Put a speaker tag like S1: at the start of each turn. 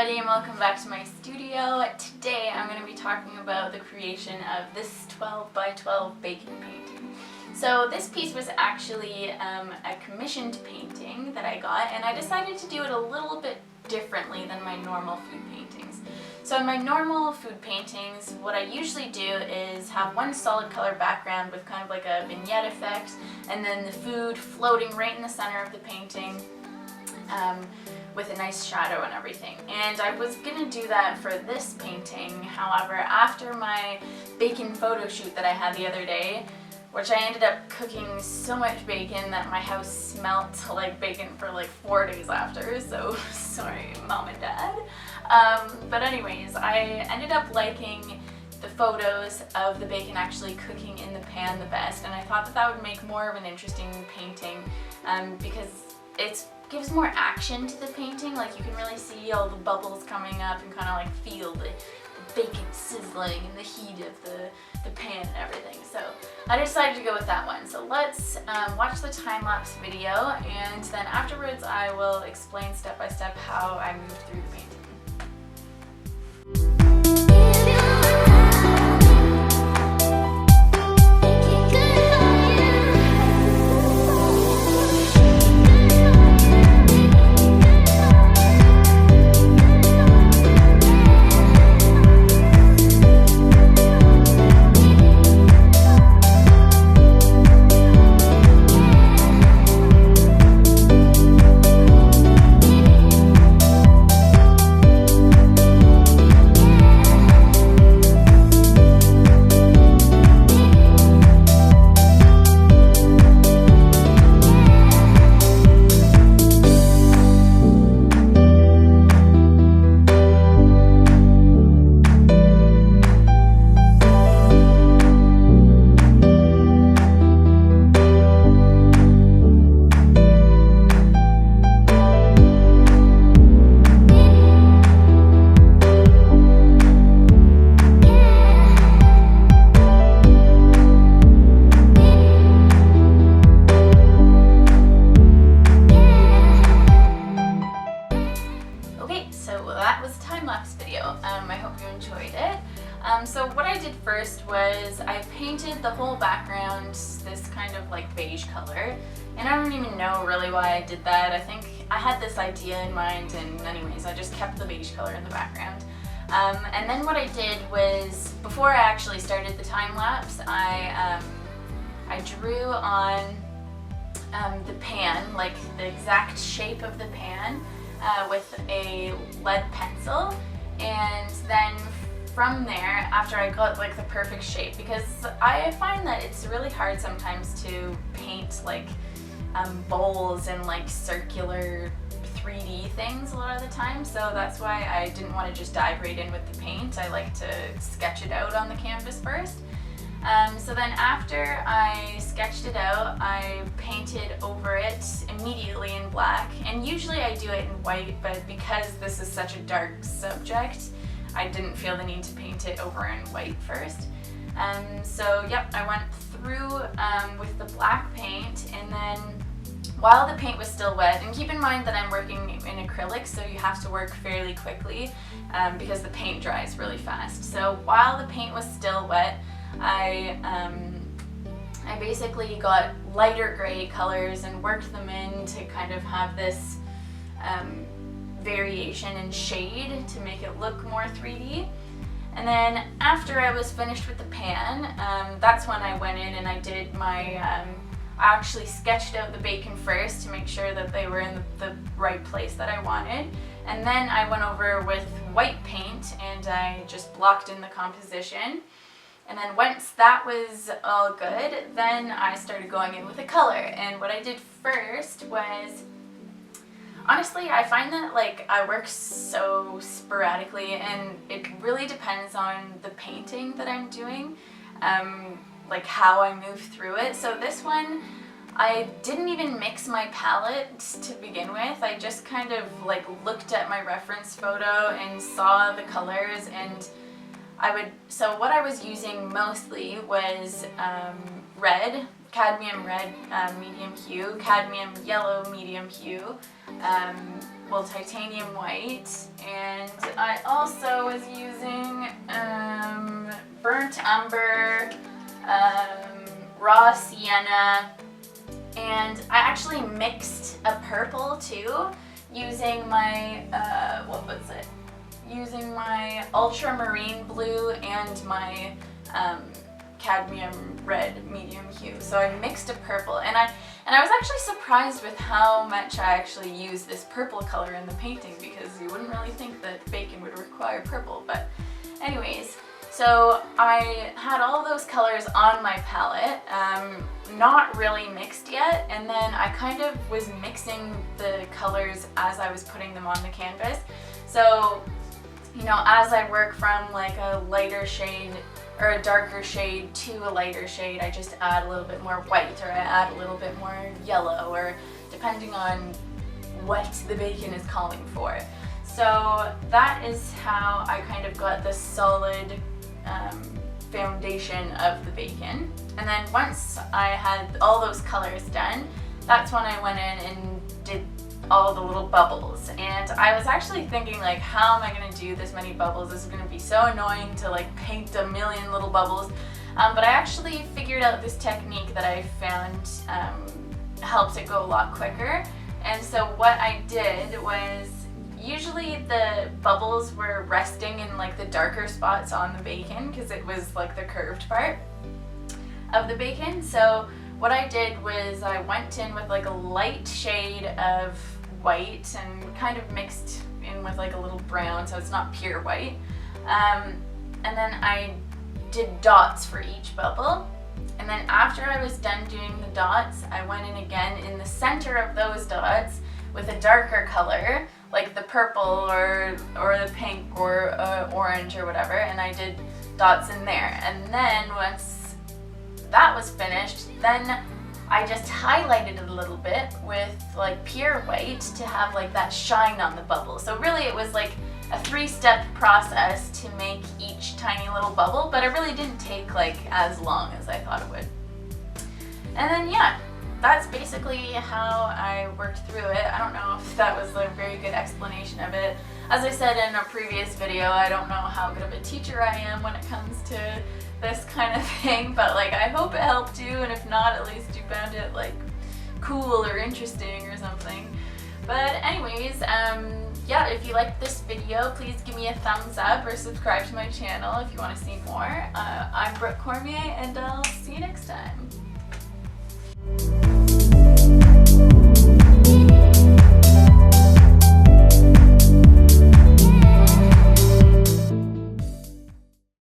S1: everybody and welcome back to my studio. Today I'm going to be talking about the creation of this 12 by 12 bacon painting. So this piece was actually a commissioned painting that I got, and I decided to do it a little bit differently than my normal food paintings. So in my normal food paintings, what I usually do is have one solid color background with kind of like a vignette effect, and then the food floating right in the center of the painting. With a nice shadow and everything. And I was gonna do that for this painting. However, after my bacon photo shoot that I had the other day, which I ended up cooking so much bacon that my house smelt like bacon for like 4 days after, so sorry mom and dad. But anyways, I ended up liking the photos of the bacon actually cooking in the pan the best, and I thought that that would make more of an interesting painting because it gives more action to the painting. Like, you can really see all the bubbles coming up and kind of like feel the bacon sizzling and the heat of the pan and everything. So I decided to go with that one. So let's watch the time-lapse video, and then afterwards I will explain step by step how I moved through the painting. I hope you enjoyed it. So what I did first was I painted the whole background this kind of like beige color, and I don't even know really why I did that. I think I had this idea in mind, and anyways I just kept the beige color in the background. And then what I did was, before I actually started the time lapse, I drew on the pan, like the exact shape of the pan, with a lead pencil. And then from there, after I got like the perfect shape, because I find that it's really hard sometimes to paint like bowls and like circular 3D things a lot of the time, so that's why I didn't want to just dive right in with the paint. I like to sketch it out on the canvas first. So then after I sketched it out, I painted over it immediately in black, and usually I do it in white, but because this is such a dark subject, I didn't feel the need to paint it over in white first. So yep, I went through with the black paint, and then while the paint was still wet, and keep in mind that I'm working in acrylic, so you have to work fairly quickly because the paint dries really fast. So while the paint was still wet, I basically got lighter gray colors and worked them in to kind of have this variation in shade to make it look more 3D. And then after I was finished with the pan, that's when I went in and I did my, I actually sketched out the bacon first to make sure that they were in the right place that I wanted. And then I went over with white paint and I just blocked in the composition. And then once that was all good, then I started going in with a color. And what I did first was, honestly, I find that like I work so sporadically, and it really depends on the painting that I'm doing, like how I move through it. So this one, I didn't even mix my palette to begin with. I just kind of like looked at my reference photo and saw the colors, and so what I was using mostly was red, cadmium red medium hue, cadmium yellow medium hue, well, titanium white, and I also was using burnt umber, raw sienna, and I actually mixed a purple too using my, using my ultramarine blue and my cadmium red medium hue. So I mixed a purple, and I was actually surprised with how much I actually used this purple color in the painting, because you wouldn't really think that bacon would require purple. But anyways, so I had all those colors on my palette, not really mixed yet, and then I kind of was mixing the colors as I was putting them on the canvas. So, you know, as I work from like a lighter shade or a darker shade to a lighter shade, I just add a little bit more white, or I add a little bit more yellow, or depending on what the bacon is calling for. So that is how I kind of got the solid foundation of the bacon. And then once I had all those colors done, that's when I went in and did all the little bubbles. And I was actually thinking, like, how am I going to do this many bubbles? This is going to be so annoying to like paint a million little bubbles. But I actually figured out this technique that I found helps it go a lot quicker. And so what I did was, usually the bubbles were resting in like the darker spots on the bacon, because it was like the curved part of the bacon. So what I did was I went in with like a light shade of white and kind of mixed in with like a little brown, so it's not pure white. And then I did dots for each bubble. And then after I was done doing the dots, I went in again in the center of those dots with a darker color, like the purple or the pink or orange or whatever, and I did dots in there. And then once that was finished, then I just highlighted it a little bit with like pure white to have like that shine on the bubble. So really it was like a 3-step process to make each tiny little bubble, but it really didn't take like as long as I thought it would. And then yeah, that's basically how I worked through it. I don't know if that was a very good explanation of it. As I said in a previous video, I don't know how good of a teacher I am when it comes to this kind of thing, but like I hope it helped you, and if not, at least you found it like cool or interesting or something. But anyways, yeah, if you liked this video, please give me a thumbs up or subscribe to my channel if you want to see more. I'm Brooke Cormier, and I'll see you next time.